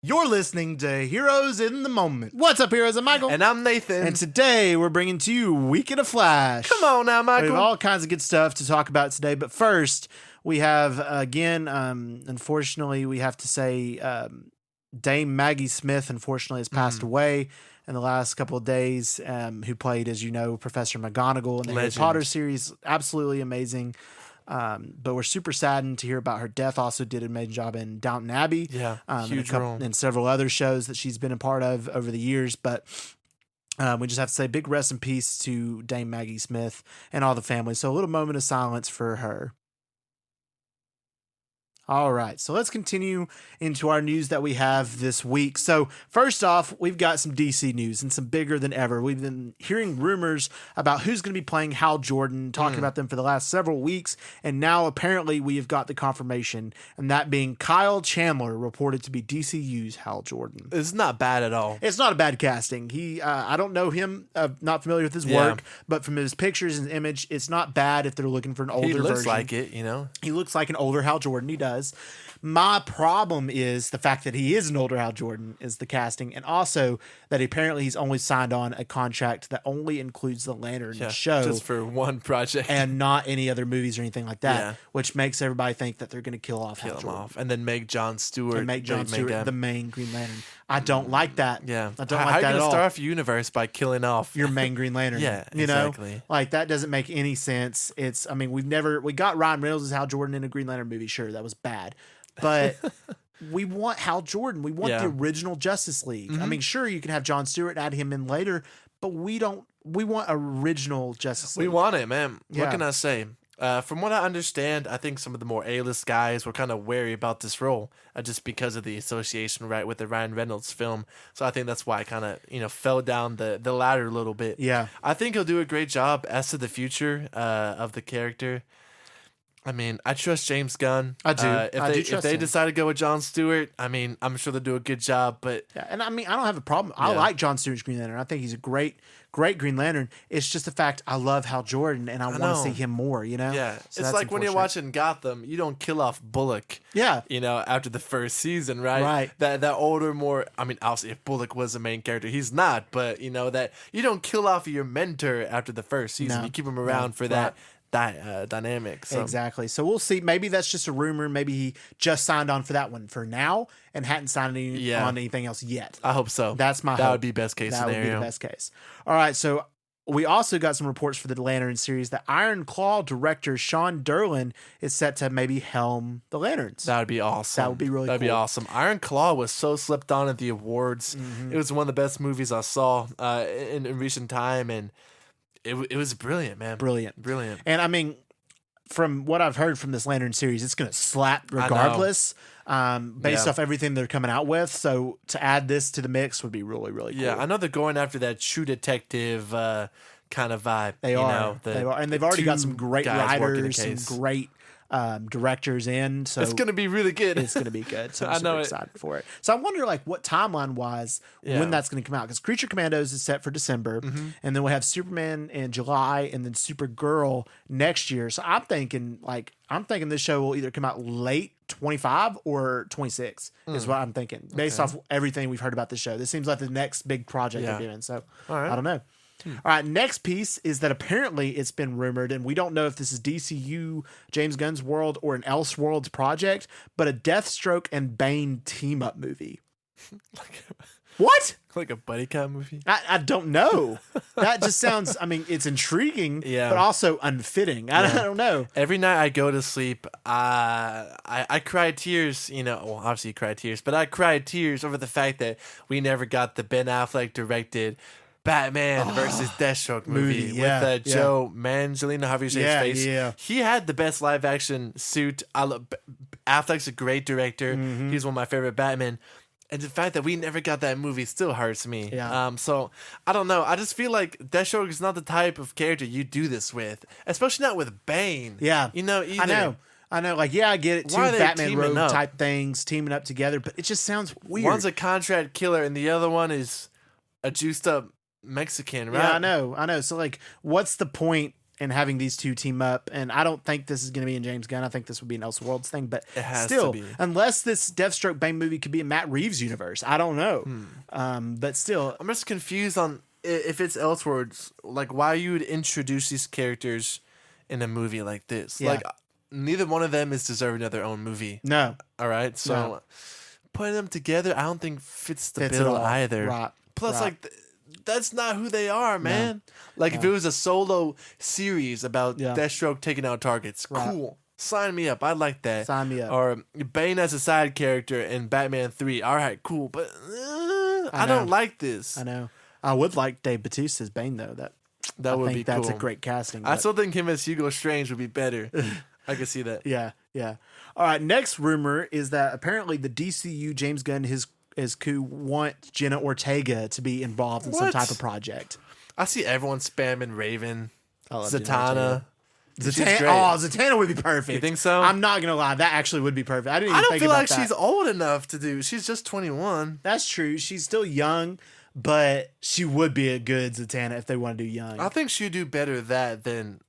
You're listening to Heroes in the Moment. What's up, heroes? I'm Michael. And I'm Nathan. And today we're bringing to you Week in a Flash. Come on now, We have Michael. all kinds of good stuff to talk about today. But first, we have, again, unfortunately, we have to say Dame Maggie Smith, unfortunately, has passed away in the last couple of days, who played, as you know, Professor McGonagall in the Harry Potter series. Absolutely amazing. But we're super saddened to hear about her death. Also did an amazing job in Downton Abbey. Yeah, huge and, role. and several other shows that she's been a part of over the years. But we just have to say big rest in peace to Dame Maggie Smith and all the family. So a little moment of silence for her. All right, so let's continue into our news that we have this week. So first off, we've got some DC news and some bigger than ever. We've been hearing rumors about who's going to be playing Hal Jordan, talking about them for the last several weeks, and now apparently we have got the confirmation, and that being Kyle Chandler reported to be DCU's Hal Jordan. It's not bad at all. It's not a bad casting. He, I don't know him, not familiar with his work, but from his pictures and image, it's not bad if they're looking for an older version. He looks like it, you know? He looks like an older Hal Jordan. He does. My problem is the fact that he is an older Hal Jordan is the casting, and also that apparently he's only signed on a contract that only includes the Lantern show, just for one project, and not any other movies or anything like that. Yeah. Which makes everybody think that they're going to kill Hal Jordan and then make John Stewart the main Green Lantern. I don't like that. Yeah, I don't like that at all. How are you going to start off your universe by killing off your main Green Lantern? Yeah, you exactly. know, like that doesn't make any sense. I mean, we got Ryan Reynolds as Hal Jordan in a Green Lantern movie. Sure, that was bad. But we want Hal Jordan. We want the original Justice League. I mean, sure, you can have John Stewart and add him in later, but we want original Justice League. We want it, man. Yeah. What can I say? From what I understand, I think some of the more A-list guys were kind of wary about this role just because of the association, right, with the Ryan Reynolds film. So I think that's why I kind of, fell down the ladder a little bit. Yeah. I think he'll do a great job as to the future of the character. I mean, I trust James Gunn. I do. If they decide to go with John Stewart, I mean, I'm sure they'll do a good job. But yeah, and I mean, I don't have a problem. I like John Stewart's Green Lantern. I think he's a great Green Lantern. It's just the fact I love Hal Jordan and I want to see him more. You know? Yeah, so it's like when you're watching Gotham, you don't kill off Bullock. Yeah, after the first season, right? Right. That older, more. I mean, obviously, if Bullock was the main character, he's not. But that you don't kill off your mentor after the first season. You keep him around for that. Dynamic. So. Exactly. So we'll see. Maybe that's just a rumor. Maybe he just signed on for that one for now and hadn't signed on anything else yet. I hope so. That's my hope. That would be best case scenario. That would be the best case. All right. So we also got some reports for the Lantern series that Iron Claw director Sean Derlin is set to maybe helm the Lanterns. That would be awesome. That would be really That'd be awesome. Iron Claw was so slept on at the awards. It was one of the best movies I saw in recent time, and it was brilliant, man. Brilliant. And I mean, from what I've heard from this Lantern series, it's going to slap regardless, based off everything they're coming out with. So to add this to the mix would be really, really cool. Yeah, I know they're going after that True Detective kind of vibe. They are. And they've already got some great writers, some great directors in. So it's going to be really good. It's going to be good. So I'm super excited for it. So I wonder what timeline wise when that's going to come out, because Creature Commandos is set for December, and then we'll have Superman in July, and then Supergirl next year. So I'm thinking this show will either come out late 25 or 26 is what I'm thinking, based off everything we've heard about the show. This seems like the next big project they're doing. So I don't know. All right, next piece is that apparently it's been rumored, and we don't know if this is DCU, James Gunn's world, or an Elseworlds project, but a Deathstroke and Bane team-up movie. What? Like a buddy cop movie? I don't know. That just sounds, it's intriguing, but also unfitting. I don't know. Every night I go to sleep, I cry tears, obviously you cry tears, but I cried tears over the fact that we never got the Ben Affleck directed Batman versus Deathstroke movie with Joe Manganiello, however you say his face. Yeah. He had the best live action suit. Affleck's a great director. He's one of my favorite Batman. And the fact that we never got that movie still hurts me. Yeah. So I don't know. I just feel like Deathstroke is not the type of character you do this with, especially not with Bane. Yeah. Either. I know. I get it. Two Batman Rogue type things teaming up together, but it just sounds weird. One's a contract killer, and the other one is a juiced up Mexican, right? Yeah, I know. So what's the point and having these two team up. And I don't think this is going to be in James Gunn. I think this would be an Elseworlds thing. But it has still, to be. Unless this Deathstroke Bane movie could be in Matt Reeves' universe, I don't know. But still, I'm just confused on if it's Elseworlds. Like, why you would introduce these characters in a movie like this? Yeah. Like, neither one of them is deserving of their own movie. No. All right, so. No. Putting them together, I don't think fits the bill either. Right. Plus, like, that's not who they are, man. No. Like, if it was a solo series about Deathstroke taking out targets, cool. Sign me up. I like that. Sign me up. Or Bane as a side character in Batman 3. All right, cool. But I don't like this. I know. I would like Dave Bautista's Bane, though. That would be cool. That's a great casting. I still think him as Hugo Strange would be better. I can see that. Yeah. All right, next rumor is that apparently the DCU, James Gunn, his crew want Jenna Ortega to be involved in some type of project. I see everyone spamming Raven, Zatanna. Zatanna would be perfect. You think so? I'm not going to lie. That actually would be perfect. I don't feel like she's old enough to do. She's just 21. That's true. She's still young, but she would be a good Zatanna if they want to do young. I think she'd do better that than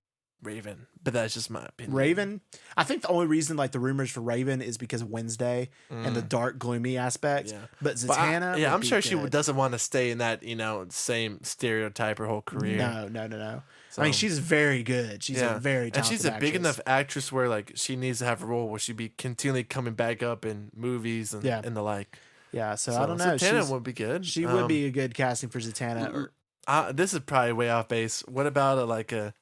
Raven. But that's just my opinion. Raven, I think the only reason like the rumors for Raven is because of Wednesday and the dark, gloomy aspect. Yeah. But Zatanna, I'm sure she doesn't want to stay in that same stereotype her whole career. No. So, I mean, she's very good. She's a very talented and she's a actress. big enough actress where like she needs to have a role where she'd be continually coming back up in movies and the like. Yeah, so I don't know. Zatanna would be good. She would be a good casting for Zatanna. This is probably way off base. What about a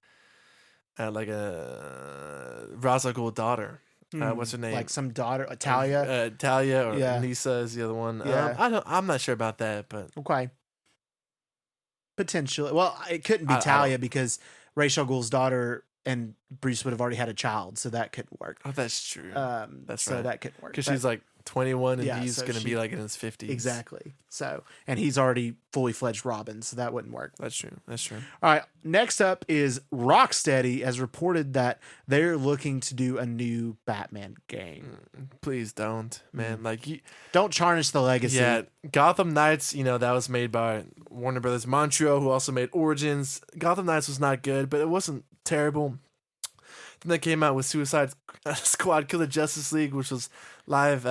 Ra's al Ghul daughter? What's her name? Like some daughter, Talia. Talia or Nisa is the other one. Yeah. I'm not sure about that, but okay. Potentially, well, it couldn't be Talia because Ra's al Ghul's daughter and Bruce would have already had a child, so that couldn't work. Oh, that's true. That's right. So that couldn't work because she's like 21 and he's going to be like in his 50s. Exactly. So, and he's already fully fledged Robin, so that wouldn't work. That's true. All right. Next up is Rocksteady has reported that they're looking to do a new Batman game. Please don't, man. Don't tarnish the legacy. Yeah. Gotham Knights, that was made by Warner Brothers Montreal, who also made Origins. Gotham Knights was not good, but it wasn't terrible. Then they came out with Suicide Squad Killer Justice League, which was live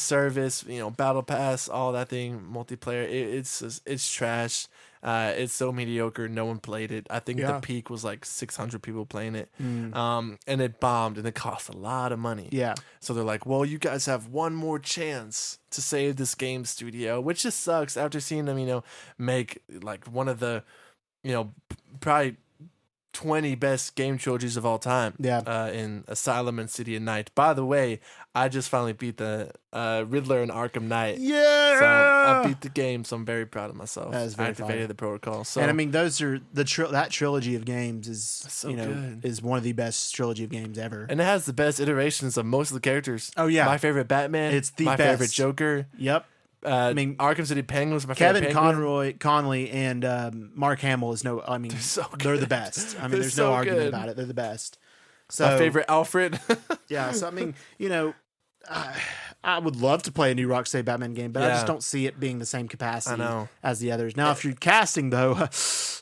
service, battle pass, all that thing, multiplayer. It's trash. It's so mediocre. No one played it. I think the peak was like 600 people playing it. And it bombed and it cost a lot of money. Yeah. So they're like, well, you guys have one more chance to save this game studio, which just sucks after seeing them, make like one of the, probably 20 best game trilogies of all time. Yeah. In Asylum and City of Night. By the way, I just finally beat the Riddler and Arkham Knight. Yeah. So I beat the game, so I'm very proud of myself. That is very activated fun. The protocol. So, and I mean, those are that trilogy of games is good. Is one of the best trilogy of games ever. And it has the best iterations of most of the characters. Oh yeah. My favorite Batman. It's my favorite Joker. Yep. I mean, Arkham City Penguin was my favorite. Kevin Conley and Mark Hamill is no. I mean, they're the best. I mean, there's no argument about it. They're the best. So my favorite Alfred. Yeah. So I mean, I would love to play a new Rocksteady Batman game, but I just don't see it being the same capacity as the others. Now, if you're casting though,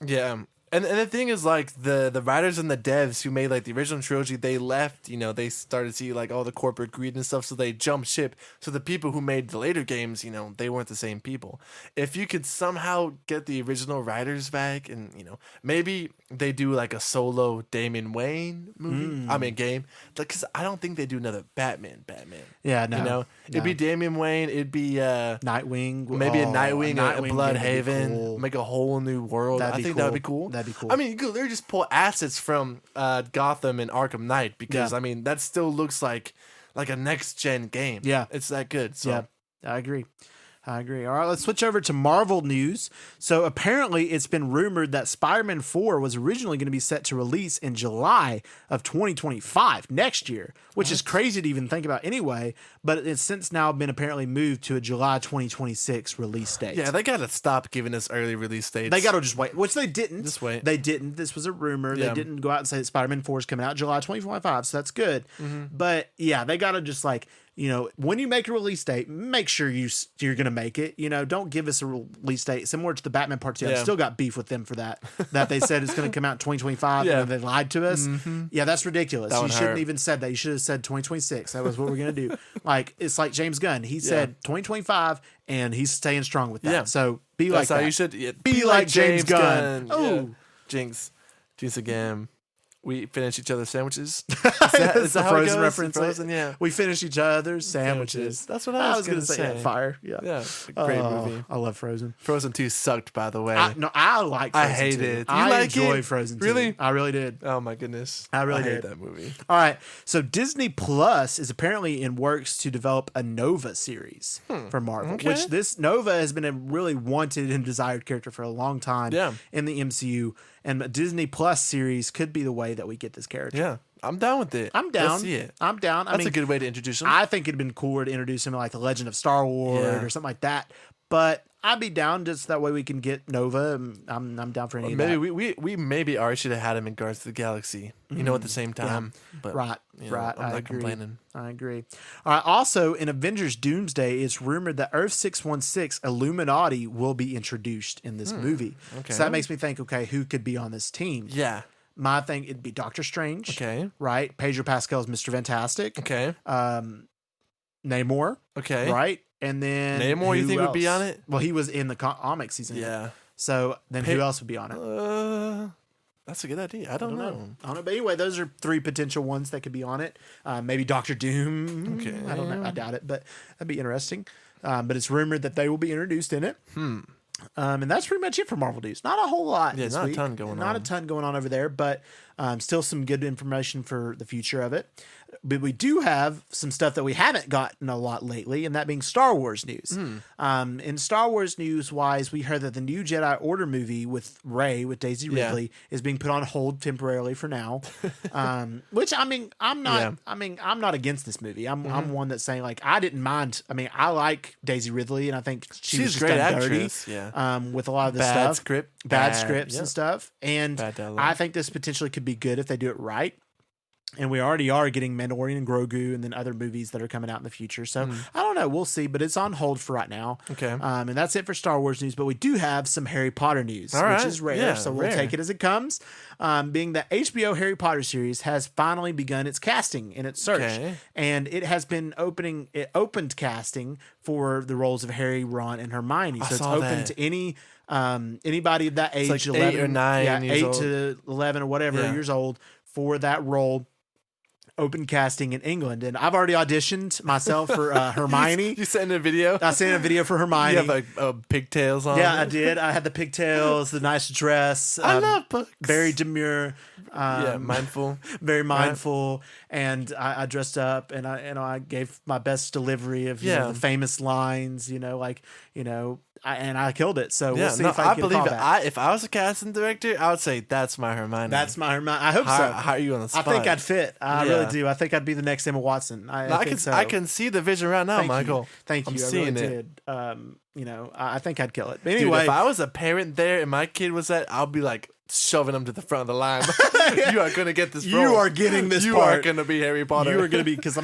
yeah. And the thing is, like, the writers and the devs who made, like, the original trilogy, they left, they started to see, like, all the corporate greed and stuff, so they jumped ship. So the people who made the later games, they weren't the same people. If you could somehow get the original writers back and, maybe they do, like, a solo Damian Wayne movie, game. Because I don't think they do another Batman. Yeah, no. It'd be Damian Wayne, it'd be Nightwing. Maybe a Nightwing, a Bloodhaven, cool. Make a whole new world. I think that would be cool. That'd be cool. I mean, you could literally just pull assets from Gotham and Arkham Knight because I mean that still looks like a next gen game. Yeah, it's that good. So. Yeah, I agree. All right, let's switch over to Marvel news. So apparently it's been rumored that Spider-Man 4 was originally going to be set to release in July of 2025, next year, which is crazy to even think about anyway, but it's since now been apparently moved to a July 2026 release date. Yeah, they got to stop giving us early release dates. They got to just wait, which they didn't. Just wait. They didn't. This was a rumor. Yeah. They didn't go out and say that Spider-Man 4 is coming out July 2025, so that's good. Mm-hmm. But yeah, they got to just when you make a release date, make sure you're going to make it. Don't give us a release date similar to the Batman Part 2. I've still got beef with them for that they said it's going to come out in 2025 and they lied to us. Yeah, that's ridiculous. You shouldn't even said that. You should have said 2026. That was what we're going to do. Like, it's like James Gunn. He said 2025 and he's staying strong with that. Yeah. So that's like how that. You should be like James Gunn. Oh, yeah. Jinx again. We finish each other's sandwiches. Is that how Frozen it goes? reference? Frozen, yeah. We finish each other's sandwiches. That's what I was going to say. Fire. Yeah. Yeah. Great movie. I love Frozen. Frozen 2 sucked, by the way. I like Frozen I hate 2. it. I enjoy Frozen 2. Really? I really did. Oh, my goodness. I really hate that movie. All right. So Disney Plus is apparently in works to develop a Nova series for Marvel, which this Nova has been a really wanted and desired character for a long time in the MCU. And a Disney Plus series could be the way that we get this character. Yeah. I'm down with it. I'm down. Let's see it. I'm down. That's a good way to introduce him. I think it'd been cooler to introduce him like the Legend of Star Wars or something like that. But I'd be down just that way we can get Nova. I'm down for any of that. Maybe we maybe already should have had him in Guardians of the Galaxy. At the same time. Yeah. But right. I'm not complaining. I agree. All right. Also, in Avengers Doomsday, it's rumored that Earth 616 Illuminati will be introduced in this movie. Okay. So that makes me think, okay, who could be on this team? Yeah. My thing, it'd be Doctor Strange. Okay. Right? Pedro Pascal's Mr. Fantastic. Okay. Namor. Okay. Right? And then Namor, you think would be on it? Well, he was in the comic season. Yeah. So then who else would be on it? That's a good idea. I don't know. But anyway, those are 3 potential ones that could be on it. Maybe Doctor Doom. Okay. I don't know. I doubt it, but that'd be interesting. But it's rumored that they will be introduced in it. And that's pretty much it for Marvel news. Not a whole lot this week. Not a ton going on. Not a ton going on over there, but still some good information for the future of it. But we do have some stuff that we haven't gotten a lot lately, and that being Star Wars news. In Star Wars news wise, we heard that the new Jedi Order movie with Rey, with Daisy Ridley, is being put on hold temporarily for now. Which I'm not against this movie. I'm one that's saying like I didn't mind. I mean, I like Daisy Ridley, and I think she's just great done actress. dirty. Yeah. With a lot of the bad stuff, bad scripts and stuff, and I think this potentially could be good if they do it right. And we already are getting Mandalorian and Grogu and then other movies that are coming out in the future. So I don't know. We'll see. But it's on hold for right now. Okay. And that's it for Star Wars news. But we do have some Harry Potter news, which is rare. Yeah, so we'll take it as it comes. Being the HBO Harry Potter series has finally begun its casting in its search. Okay. And it has been opened casting for the roles of Harry, Ron, and Hermione. So it's open to anybody of that age, like 11 8 or 9 years 8 old. to 11 or whatever years old for that role. Open casting in England, and I've already auditioned myself for Hermione. You sent a video? I sent a video for Hermione. You have like pigtails on. Yeah, I did. I had the pigtails, the nice dress. I love books. Very demure. Mindful. Very mindful. Right. And I dressed up, and I gave my best delivery of the famous lines. And I killed it. So we'll see if I can believe it. If I was a casting director, I would say that's my Hermione. That's my Hermione. I hope so. How are you on the spot? I think I'd fit. I really do. I think I'd be the next Emma Watson. I think so. I can see the vision right now, Michael. Thank you. I'm seeing really it. I think I'd kill it. But anyway, dude, if I was a parent there and my kid was that, I'll be like shoving him to the front of the line. You are going to get this role. You are getting this you part. You are going to be Harry Potter. You are going to be, because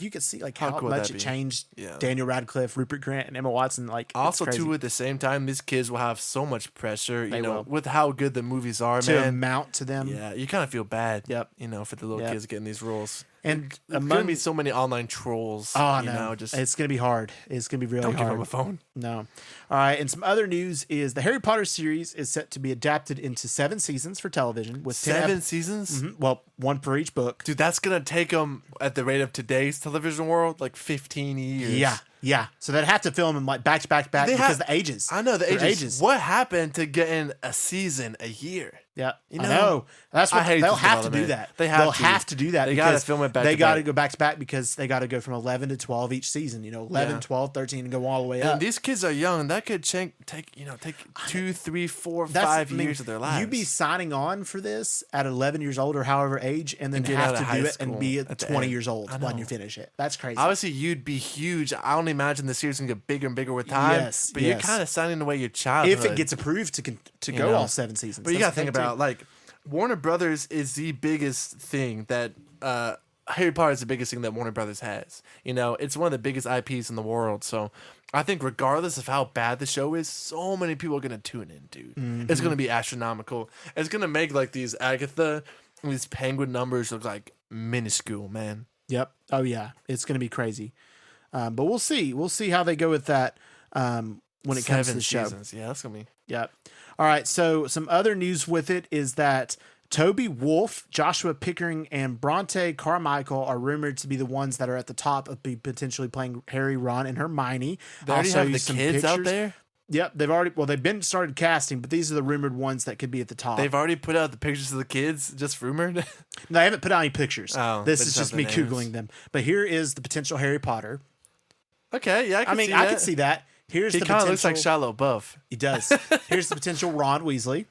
you could see how cool much it changed Daniel Radcliffe, Rupert Grant, and Emma Watson. Also, too, at the same time, these kids will have so much pressure, with how good the movies are, to amount to them. Yeah, you kind of feel bad, for the little kids getting these roles. And there's going to be so many online trolls. Oh, no. It's going to be hard. It's going to be really hard. Don't give them a phone. No. All right. And some other news is the Harry Potter series is set to be adapted into 7 seasons for television. With 7 seasons? Mm-hmm. Well, 1 per each book. Dude, that's going to take them, at the rate of today's television world, like 15 years. Yeah. So they'd have to film them like back to back because the ages. I know the ages. What happened to getting a season a year? Yeah, I know. That's what they'll have to do. That they'll have to do that. They got to film it back. They got to go back to back because they got to go from 11 to 12 each season. 11, 12, 13, and go all the way up. And these kids are young. That could take 2, 3, 4, 5 years of their lives. You'd be signing on for this at 11 years old or however age, and then have to do it and be 20 years old when you finish it. That's crazy. Obviously, you'd be huge. I only imagine the series can get bigger and bigger with time. Yes, but you're kind of signing away your childhood if it gets approved to go all 7 seasons. But you got to think about Warner Brothers is the biggest thing that Harry Potter is the biggest thing that Warner Brothers has. You know, it's one of the biggest IPs in the world. So I think regardless of how bad the show is, so many people are gonna tune in, dude. Mm-hmm. It's gonna be astronomical. It's gonna make like these Agatha, these Penguin numbers look like minuscule, man. Yep. Oh yeah, it's gonna be crazy. But we'll see. We'll see how they go with that when it comes to the show. Yeah, that's gonna be. Yep. All right. So some other news with it is that Toby Wolf, Joshua Pickering, and Bronte Carmichael are rumored to be the ones that are at the top of potentially playing Harry, Ron, and Hermione. They already have the kids out there? Yep, they've been started casting, but these are the rumored ones that could be at the top. They've already put out the pictures of the kids, just rumored? No, they haven't put out any pictures. Oh, this is just me Googling them. But here is the potential Harry Potter. Okay, yeah, I can see that. Here's he the kind potential. of looks like Shia LaBeouf. He does. Here's the potential Ron Weasley.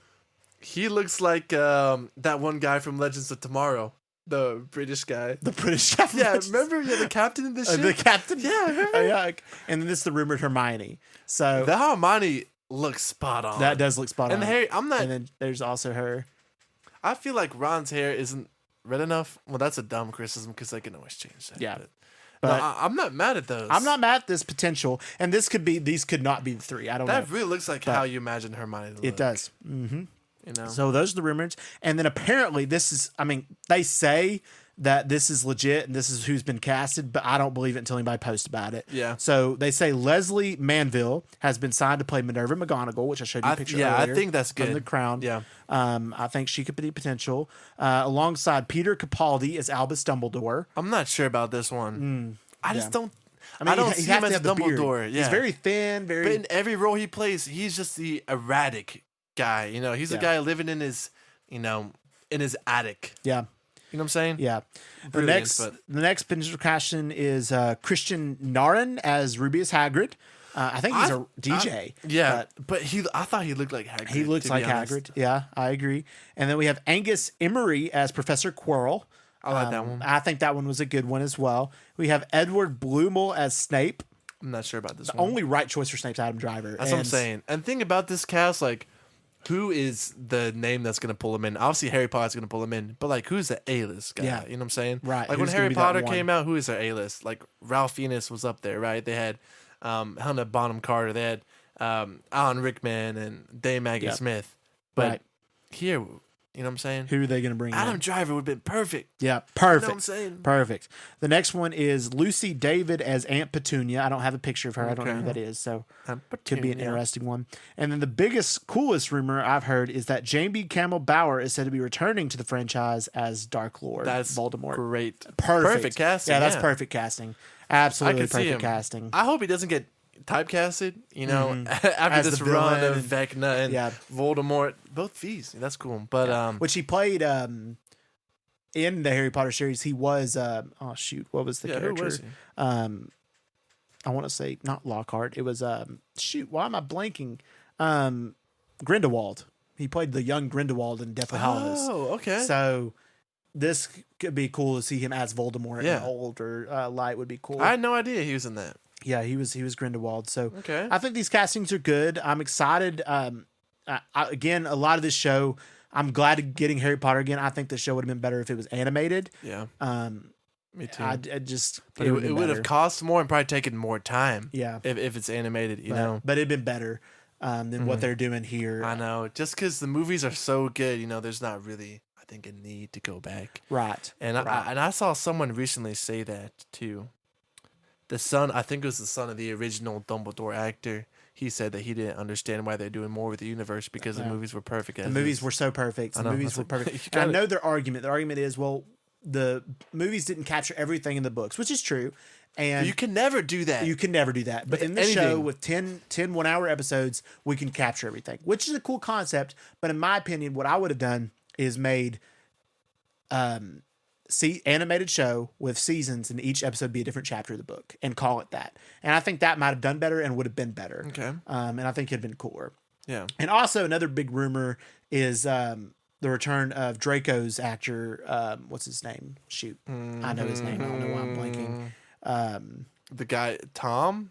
He looks like that one guy from Legends of Tomorrow, the British guy. The British guy. Yeah, remember? Yeah, the captain of this shit. The captain. Yeah, remember? Yeah. And then this is the rumored Hermione. So the Hermione looks spot on. That does look spot on. And Harry, And then there's also her. I feel like Ron's hair isn't red enough. Well, that's a dumb criticism because they can always change that. Yeah. But no, I'm not mad at those. I'm not mad at this potential, and these could not be the three. I don't know. That really looks like how you imagine Hermione to look. It does. Mm-hmm. You know. So those are the rumors, and then apparently this is. I mean, they say that this is legit and this is who's been casted, but I don't believe it until anybody posts about it. Yeah. So they say Leslie Manville has been signed to play Minerva McGonagall, which I showed you a picture earlier. Yeah, I think that's good. From The Crown. Yeah. I think she could be potential. Alongside Peter Capaldi as Albus Dumbledore. I'm not sure about this one. I just don't. I don't see him as Dumbledore. Yeah. He's very thin, But in every role he plays, he's just the erratic guy. You know, he's the guy living in his, in his attic. Yeah. You know what I'm saying? Yeah. The next potential casting is Christian Naran as Rubius Hagrid. I think he's a DJ. But I thought he looked like Hagrid. He looks like Hagrid. Yeah, I agree. And then we have Angus Emery as Professor Quirrell. I like that one. I think that one was a good one as well. We have Edward Blumel as Snape. I'm not sure about this one. The only right choice for Snape's Adam Driver. That's what I'm saying. And the thing about this cast, like, who is the name that's going to pull him in? Obviously, Harry Potter's going to pull him in. But, like, who's the A-list guy? Yeah. You know what I'm saying? Right. Like, when Harry Potter came out, who is their A-list? Like, Ralph Fiennes was up there, right? They had Helena Bonham Carter. They had Alan Rickman and Dame Maggie Smith. But here... You know what I'm saying? Who are they going to bring in? Adam Driver would have been perfect. Yeah, perfect. You know what I'm saying? Perfect. The next one is Lucy David as Aunt Petunia. I don't have a picture of her. I don't know who that is, so could be an interesting one. And then the biggest, coolest rumor I've heard is that Jamie Campbell Bower is said to be returning to the franchise as Dark Lord Voldemort. Great. Perfect casting. Yeah, that's perfect casting. Absolutely perfect casting. I hope he doesn't get typecasted, after this run of Vecna and Voldemort. Both V's. That's cool. But which he played in the Harry Potter series. He was what was the character? Who was he? I want to say not Lockhart. It was why am I blanking? Grindelwald. He played the young Grindelwald in Deathly Hallows. Oh, okay. So this could be cool to see him as Voldemort in an older light would be cool. I had no idea he was in that. Yeah, he was Grindelwald. So okay. I think these castings are good. I'm excited. Again, a lot of this show, I'm glad getting Harry Potter again. I think the show would have been better if it was animated. Yeah. Me too. But it would have cost more and probably taken more time. Yeah. If it's animated, you know. But it'd been better than what they're doing here. I know. Just because the movies are so good, there's not really, I think, a need to go back. Right. And I saw someone recently say that too. The son, I think it was the son of the original Dumbledore actor. He said that he didn't understand why they're doing more with the universe because the movies were perfect. The movies were so perfect. The movies were perfect. And I know their argument. Their argument is, well, the movies didn't capture everything in the books, which is true. And you can never do that. But in the show with 10 1-hour episodes, we can capture everything, which is a cool concept. But in my opinion, what I would have done is made animated show with seasons, and each episode be a different chapter of the book, and call it that. And I think that might have done better and would have been better. Okay. And I think it'd been cooler. Yeah. And also another big rumor is the return of Draco's actor. What's his name? Shoot, I know his name. I don't know why I'm blanking. The guy Tom.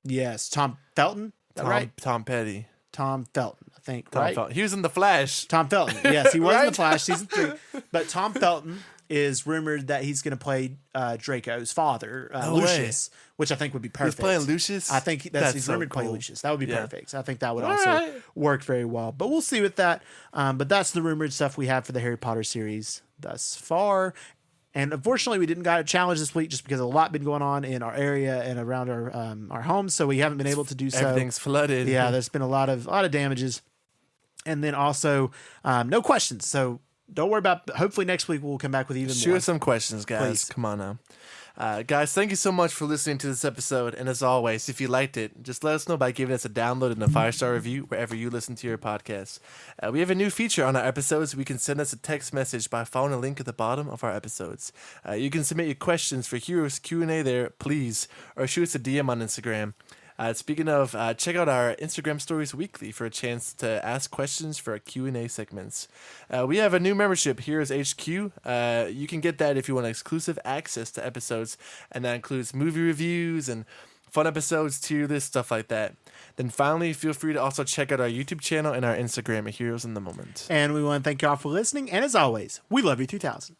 Yes, Tom Felton. Right? Tom Petty. Tom Felton, I think. Tom Felton. He was in The Flash. Tom Felton. Yes, he was in The Flash season 3. But Tom Felton is rumored that he's going to play Draco's father, No Lucius, which I think would be perfect. He's playing Lucius? I think he's so rumored to play cool. Lucius. That would be perfect. I think that would All also right. work very well. But we'll see with that. But that's the rumored stuff we have for the Harry Potter series thus far. And unfortunately, we didn't got a challenge this week just because a lot been going on in our area and around our homes, so we haven't been able to do so. Everything's flooded. Yeah, there's been a lot of damages, and then also no questions. So don't worry about. Hopefully next week we'll come back with even Shoot more. us some questions, guys. Please. Come on now. Guys, thank you so much for listening to this episode. And as always, if you liked it, just let us know by giving us a download and a 5-star review wherever you listen to your podcast. We have a new feature on our episodes. We can send us a text message by following a link at the bottom of our episodes. You can submit your questions for Heroes Q&A there, please, or shoot us a DM on Instagram. Speaking of, check out our Instagram stories weekly for a chance to ask questions for our Q&A segments. We have a new membership, Heroes HQ. You can get that if you want exclusive access to episodes, and that includes movie reviews and fun episodes, tier lists, stuff like that. Then finally, feel free to also check out our YouTube channel and our Instagram at Heroes in the Moment. And we want to thank you all for listening. And as always, we love you 2000.